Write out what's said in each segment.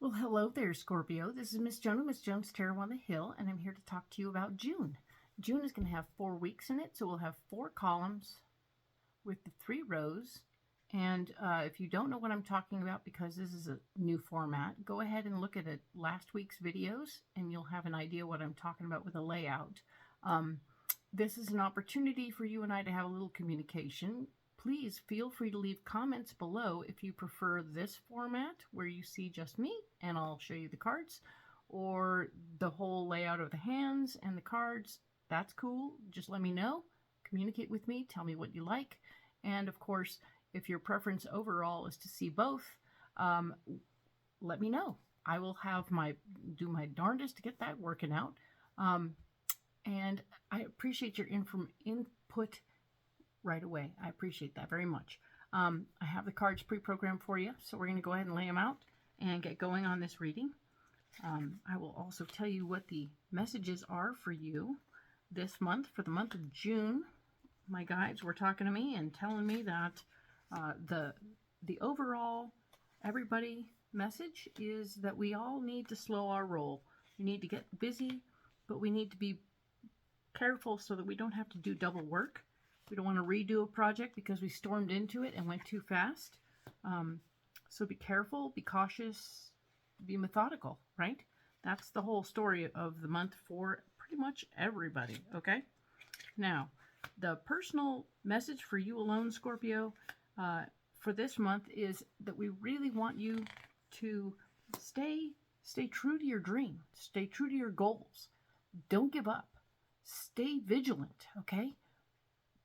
Well, hello there, Scorpio. This is Miss Joan, Miss Joan's Tarot on the Hill, and I'm here to talk to you about June. June is going to have 4 weeks in it, so we'll have 4 columns with the 3 rows. And if you don't know what I'm talking about, because this is a new format, go ahead and look at last week's videos, and you'll have an idea what I'm talking about with the layout. This is an opportunity for you and I to have a little communication. Please feel free to leave comments below if you prefer this format where you see just me and I'll show you the cards, or the whole layout of the hands and the cards. That's cool. Just let me know. Communicate with me. Tell me what you like. And of course, if your preference overall is to see both, let me know. I will do my darndest to get that working out. And I appreciate your input right away. I appreciate that very much. I have the cards pre-programmed for you, so we're going to go ahead and lay them out and get going on this reading. I will also tell you what the messages are for you this month, for the month of June. My guides were talking to me and telling me that the overall everybody message is that we all need to slow our roll. We need to get busy, but we need to be careful so that we don't have to do double work. We don't want to redo a project because we stormed into it and went too fast. So be careful, be cautious, be methodical, right? That's the whole story of the month for pretty much everybody, okay? Now, the personal message for you alone, Scorpio, for this month is that we really want you to stay true to your dream. Stay true to your goals. Don't give up. Stay vigilant, okay?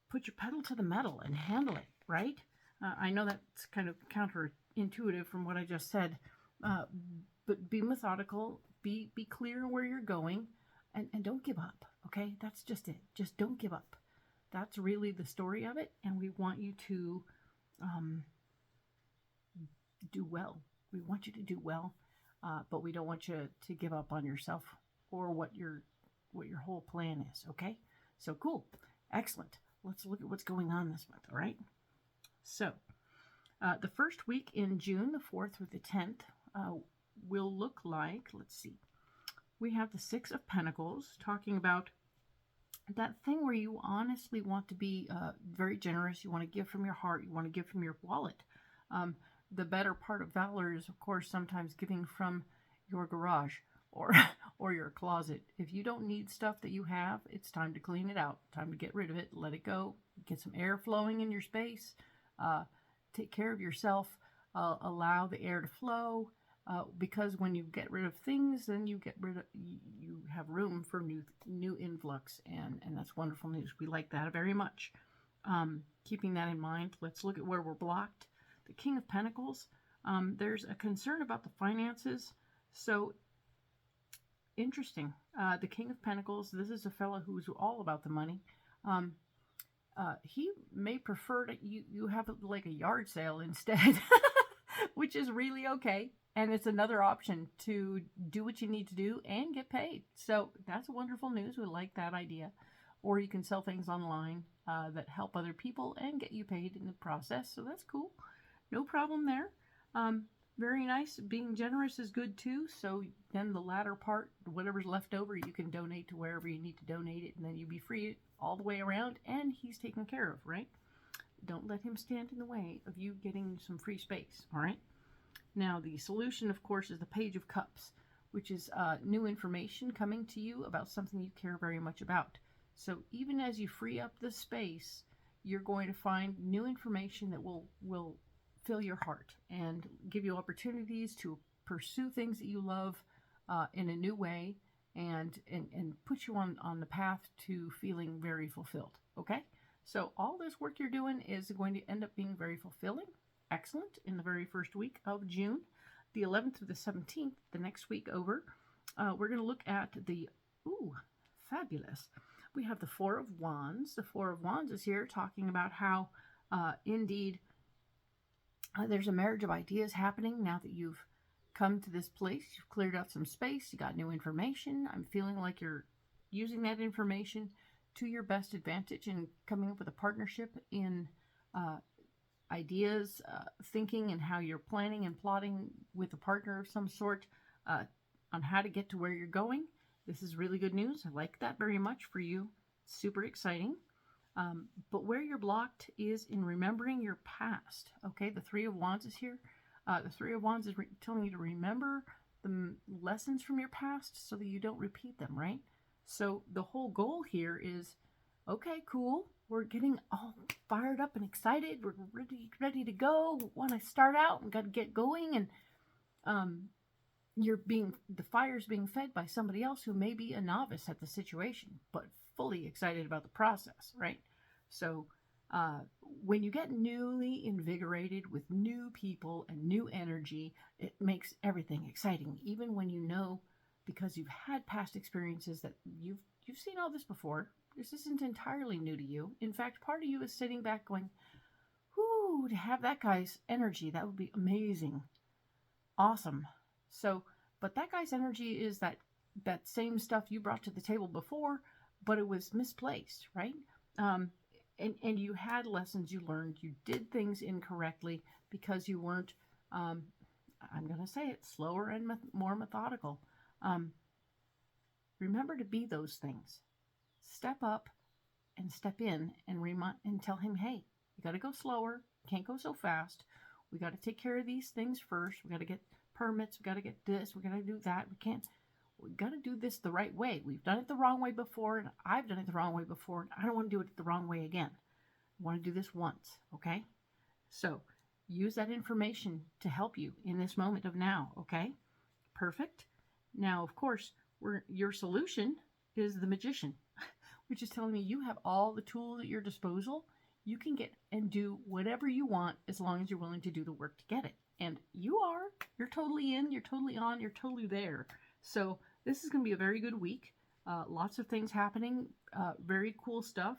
Put your pedal to the metal and handle it, right? I know that's kind of counterintuitive from what I just said, but be methodical, be clear where you're going, and don't give up, okay? That's just it. Just don't give up. That's really the story of it, and we want you to do well. We want you to do well, but we don't want you to give up on yourself or what your whole plan is, okay? So cool. Excellent. Let's look at what's going on this month, all right? So, the first week in June, the 4th through the 10th, will look like, let's see, we have the 6 of Pentacles, talking about that thing where you honestly want to be very generous. You want to give from your heart. You want to give from your wallet. The better part of valor is, of course, sometimes giving from your garage or your closet. If you don't need stuff that you have, it's time to clean it out. Time to get rid of it. Let it go. Get some air flowing in your space. Take care of yourself. Allow the air to flow. Because when you get rid of things, then you have room for new influx, and that's wonderful news. We like that very much. Keeping that in mind, let's look at where we're blocked. The King of Pentacles. There's a concern about the finances. So interesting. The King of Pentacles, this is a fellow who's all about the money. He may prefer that you have like a yard sale instead, which is really okay. And it's another option to do what you need to do and get paid. So that's wonderful news. We like that idea. Or you can sell things online that help other people and get you paid in the process. So that's cool. No problem there. Very nice. Being generous is good too. So then the latter part, whatever's left over, you can donate to wherever you need to donate it. And then you'll be free all the way around. And he's taken care of, right? Don't let him stand in the way of you getting some free space, all right? Now, the solution, of course, is the Page of Cups, which is new information coming to you about something you care very much about. So even as you free up the space, you're going to find new information that will fill your heart and give you opportunities to pursue things that you love in a new way and put you on the path to feeling very fulfilled, okay? So all this work you're doing is going to end up being very fulfilling. Excellent. In the very first week of June, the 11th through the 17th, the next week over, we're going to look at the, fabulous. We have the 4 of Wands. The 4 of Wands is here talking about how, indeed, there's a marriage of ideas happening now that you've come to this place. You've cleared out some space. You got new information. I'm feeling like you're using that information to your best advantage and coming up with a partnership in ideas, thinking, and how you're planning and plotting with a partner of some sort on how to get to where you're going. This is really good news. I like that very much for you. Super exciting. But where you're blocked is in remembering your past. Okay, the Three of Wands is here. The Three of Wands is telling you to remember the lessons from your past so that you don't repeat them, right? So the whole goal here is, okay, cool. We're getting all fired up and excited. We're ready to go. We want to start out and got to get going. And the fire's being fed by somebody else who may be a novice at the situation, but fully excited about the process, right? So when you get newly invigorated with new people and new energy, it makes everything exciting, even when you know, because you've had past experiences, that you've seen all this before. This isn't entirely new to you. In fact, part of you is sitting back going, whoo, to have that guy's energy, that would be amazing. Awesome. So, but that guy's energy is that same stuff you brought to the table before, but it was misplaced, right? And you had lessons you learned. You did things incorrectly because you weren't, I'm going to say it, slower and more methodical. Remember to be those things. Step up and step in and tell him, hey, you got to go slower. You can't go so fast. We got to take care of these things first. We got to get permits. We got to get this. We got to do that. We got to do this the right way. We've done it the wrong way before, and I've done it the wrong way before, and I don't want to do it the wrong way again. I want to do this once, okay? So use that information to help you in this moment of now, okay? Perfect. Now, of course, your solution is the Magician, which is telling me you have all the tools at your disposal. You can get and do whatever you want as long as you're willing to do the work to get it. And you're totally in, you're totally on, you're totally there. So this is going to be a very good week. Lots of things happening, very cool stuff.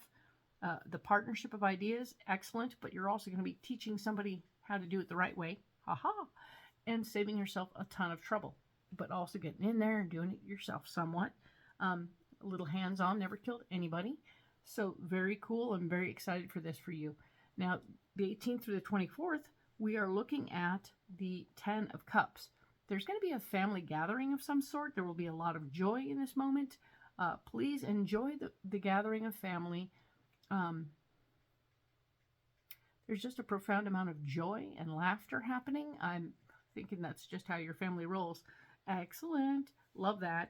The partnership of ideas, excellent, but you're also going to be teaching somebody how to do it the right way. Haha. And saving yourself a ton of trouble, but also getting in there and doing it yourself somewhat. A little hands-on, never killed anybody. So very cool. I'm very excited for this for you. Now, the 18th through the 24th, we are looking at the 10 of Cups. There's going to be a family gathering of some sort. There will be a lot of joy in this moment. Please enjoy the gathering of family. There's just a profound amount of joy and laughter happening. I'm thinking that's just how your family rolls. Excellent. Love that.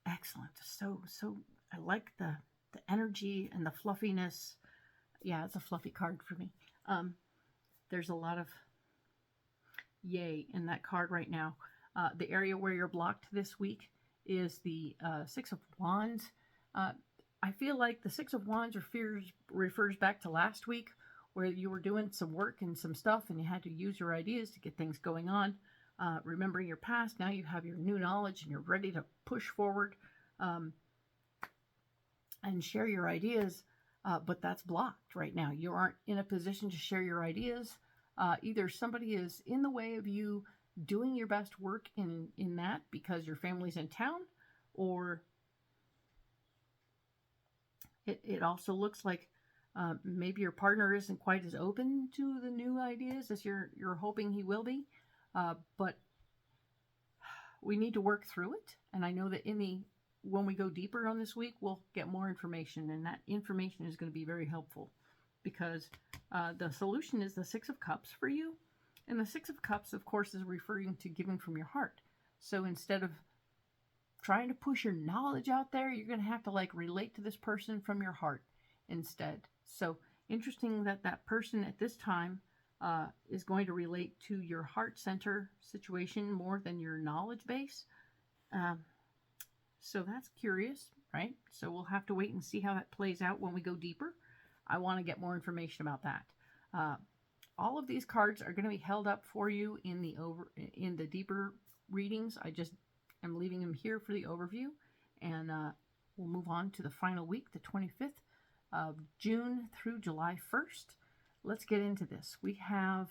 Excellent. So I like the energy and the fluffiness. Yeah, it's a fluffy card for me. There's a lot of yay in that card right now. The area where you're blocked this week is the Six of Wands. I feel like the Six of Wands refers back to last week, where you were doing some work and some stuff and you had to use your ideas to get things going on. Remembering your past, now you have your new knowledge and you're ready to push forward and share your ideas, but that's blocked right now. You aren't in a position to share your ideas. Either somebody is in the way of you doing your best work in that because your family's in town, or it also looks like maybe your partner isn't quite as open to the new ideas as you're hoping he will be. But we need to work through it. And I know that when we go deeper on this week, we'll get more information, and that information is going to be very helpful, because the solution is the Six of Cups for you. And the Six of Cups, of course, is referring to giving from your heart. So instead of trying to push your knowledge out there, you're going to have to relate to this person from your heart instead. So interesting that person at this time is going to relate to your heart center situation more than your knowledge base. So that's curious, right? So we'll have to wait and see how that plays out when we go deeper. I want to get more information about that. All of these cards are going to be held up for you in the deeper readings. I just am leaving them here for the overview, and we'll move on to the final week, the 25th of June through July 1st. Let's get into this. We have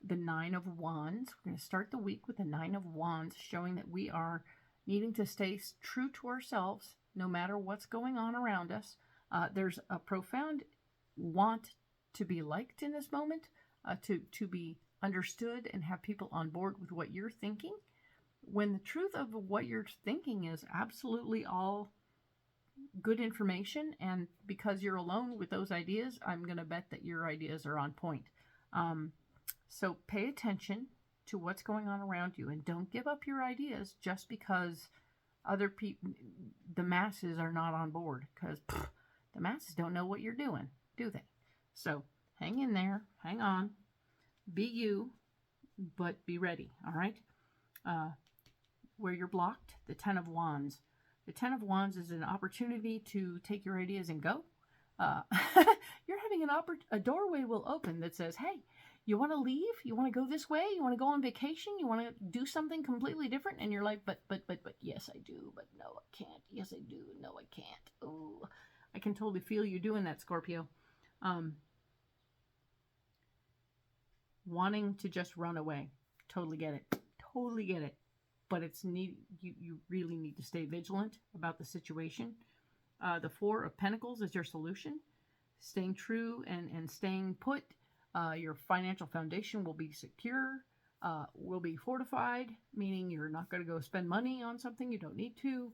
the Nine of Wands. We're going to start the week with the Nine of Wands, showing that we are needing to stay true to ourselves no matter what's going on around us. There's a profound want to be liked in this moment, to be understood and have people on board with what you're thinking, when the truth of what you're thinking is absolutely all good information. And because you're alone with those ideas, I'm going to bet that your ideas are on point. So pay attention to what's going on around you, and don't give up your ideas just because other people, the masses, are not on board, because the masses don't know what you're doing, do they? So hang in there, hang on, be you, but be ready. All right. Where you're blocked, the 10 of Wands. The 10 of Wands is an opportunity to take your ideas and go. You're having a doorway will open that says, hey, you want to leave? You want to go this way? You want to go on vacation? You want to do something completely different? And you're like, but, yes, I do. But no, I can't. Yes, I do. No, I can't. Oh, I can totally feel you doing that, Scorpio. Wanting to just run away. Totally get it. Totally get it. But you really need to stay vigilant about the situation. The 4 of Pentacles is your solution. Staying true and staying put. Your financial foundation will be secure, will be fortified, meaning you're not going to go spend money on something you don't need to.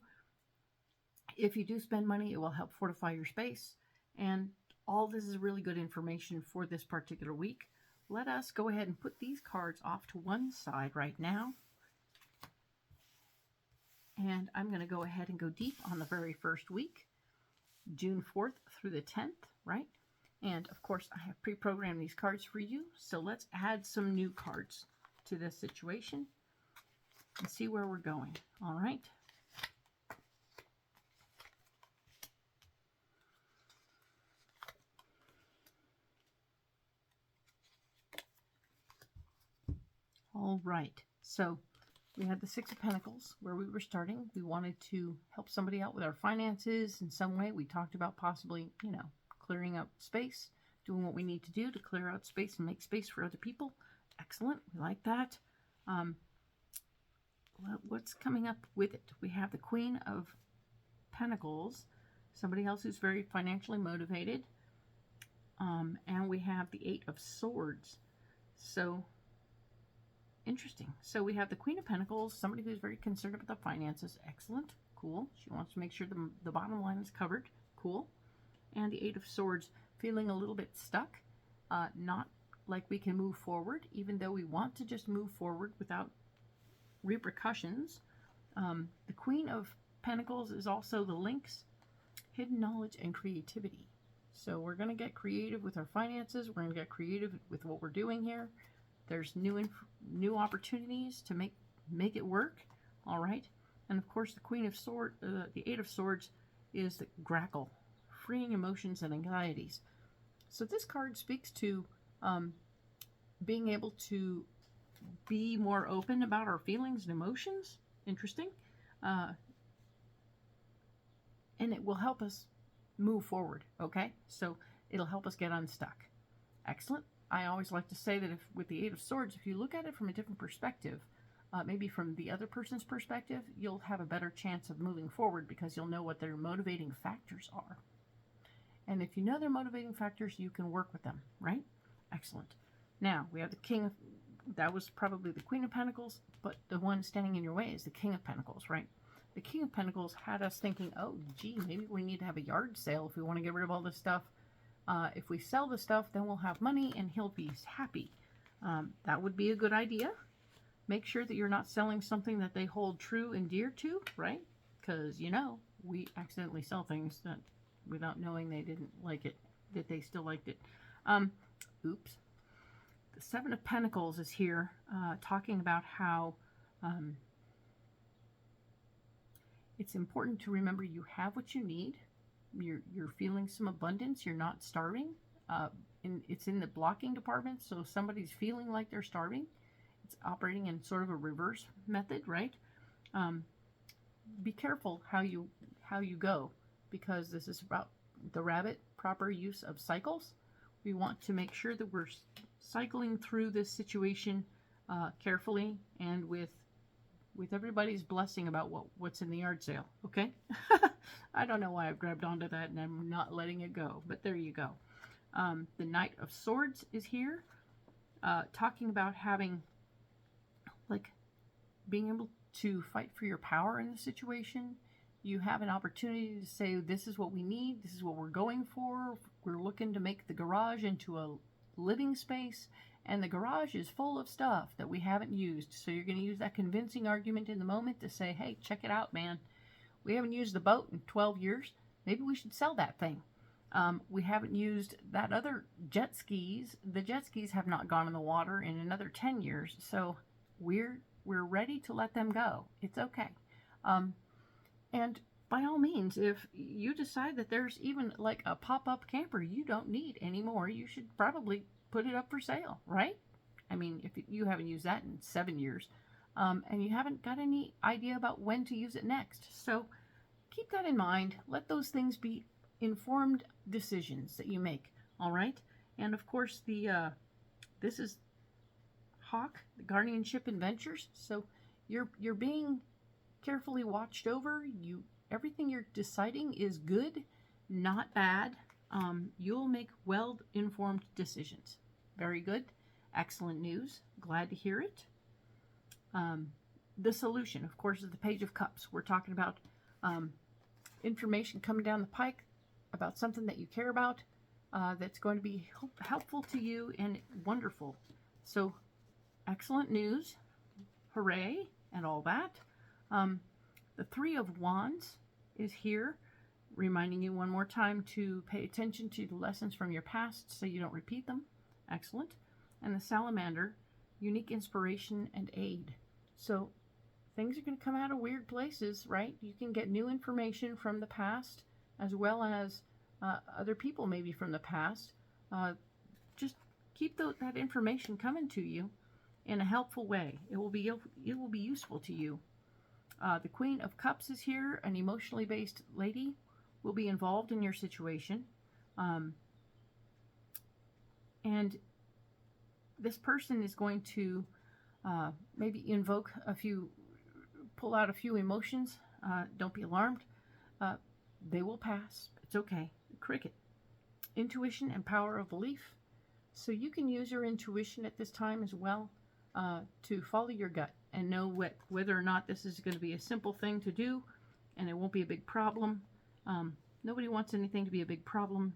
If you do spend money, it will help fortify your space. And all this is really good information for this particular week. Let us go ahead and put these cards off to one side right now. And I'm going to go ahead and go deep on the very first week, June 4th through the 10th, right? And of course, I have pre-programmed these cards for you. So let's add some new cards to this situation and see where we're going. All right. All right. So we had the 6 of Pentacles where we were starting. We wanted to help somebody out with our finances in some way. We talked about possibly, clearing up space, doing what we need to do to clear out space and make space for other people. Excellent. We like that. What's coming up with it? We have the Queen of Pentacles, somebody else who's very financially motivated. And we have the 8 of Swords. So interesting. So we have the Queen of Pentacles, somebody who's very concerned about the finances. Excellent. Cool. She wants to make sure the bottom line is covered. Cool. And the 8 of Swords, feeling a little bit stuck, not like we can move forward, even though we want to just move forward without repercussions. The Queen of Pentacles is also the Lynx, hidden knowledge and creativity. So we're going to get creative with our finances. We're going to get creative with what we're doing here. There's new opportunities to make it work. All right. And of course, the Queen of Swords, the 8 of Swords, is the grackle, freeing emotions and anxieties. So this card speaks to being able to be more open about our feelings and emotions. Interesting. And it will help us move forward. Okay. So it'll help us get unstuck. Excellent. I always like to say that with the 8 of Swords, if you look at it from a different perspective, maybe from the other person's perspective, you'll have a better chance of moving forward because you'll know what their motivating factors are. And if you know their motivating factors, you can work with them, right? Excellent. Now, we have the King. That was probably the Queen of Pentacles, but the one standing in your way is the King of Pentacles, right? The King of Pentacles had us thinking, oh, gee, maybe we need to have a yard sale if we want to get rid of all this stuff. If we sell the stuff, then we'll have money and he'll be happy. That would be a good idea. Make sure that you're not selling something that they hold true and dear to, right? Because, we accidentally sell things that without knowing they didn't like it, that they still liked it. Oops. The 7 of Pentacles is here talking about how it's important to remember you have what you need. You're feeling some abundance. You're not starving. It's in the blocking department, so somebody's feeling like they're starving. It's operating in sort of a reverse method, right? Be careful how you go, because this is about the rabbit, proper use of cycles. We want to make sure that we're cycling through this situation carefully and with everybody's blessing about what's in the yard sale, okay? I don't know why I've grabbed onto that and I'm not letting it go, but there you go. The Knight of Swords is here, talking about having, like, being able to fight for your power in the situation. You have an opportunity to say, this is what we need, this is what we're going for. We're looking to make the garage into a living space, and the garage is full of stuff that we haven't used. So you're going to use that convincing argument in the moment to say, hey, check it out, man. We haven't used the boat in 12 years. Maybe we should sell that thing. We haven't used that other jet skis. The jet skis have not gone in the water in another 10 years. So we're ready to let them go. It's okay. And by all means, if you decide that there's even like a pop-up camper you don't need anymore, you should probably put it up for sale, right? I mean, if you haven't used that in 7 years, and you haven't got any idea about when to use it next. So keep that in mind. Let those things be informed decisions that you make, all right? And of course, this is Hawk, the Guardianship Adventures. So you're being carefully watched over. Everything you're deciding is good, not bad. You'll make well-informed decisions. Very good. Excellent news. Glad to hear it. The solution, of course, is the Page of Cups. We're talking about information coming down the pike about something that you care about, that's going to be helpful to you and wonderful. So, excellent news. Hooray, and all that. The Three of Wands is here, reminding you one more time to pay attention to the lessons from your past so you don't repeat them. Excellent. And the Salamander, unique inspiration and aid. So things are going to come out of weird places, right? You can get new information from the past, as well as other people maybe from the past. Just keep that information coming to you in a helpful way. It will be useful to you. The Queen of Cups is here. An emotionally based lady will be involved in your situation. And this person is going to maybe pull out a few emotions. Don't be alarmed. They will pass. It's okay. Cricket. Intuition and power of belief. So you can use your intuition at this time as well, to follow your gut and know whether or not this is going to be a simple thing to do and it won't be a big problem. Nobody wants anything to be a big problem,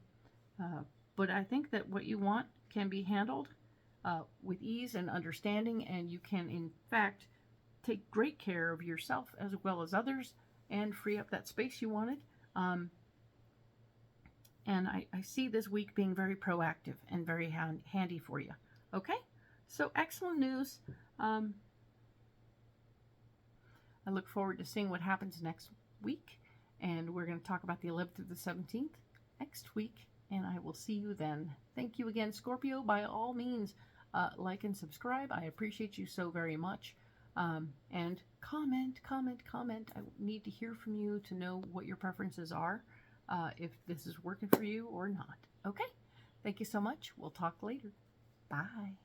but I think that what you want can be handled with ease and understanding, and you can, in fact, take great care of yourself as well as others and free up that space you wanted. And I see this week being very proactive and very handy for you. Okay? So excellent news. I look forward to seeing what happens next week. And we're going to talk about the 11th through the 17th next week. And I will see you then. Thank you again, Scorpio. By all means, like and subscribe. I appreciate you so very much. And comment. I need to hear from you to know what your preferences are, if this is working for you or not. Okay? Thank you so much. We'll talk later. Bye.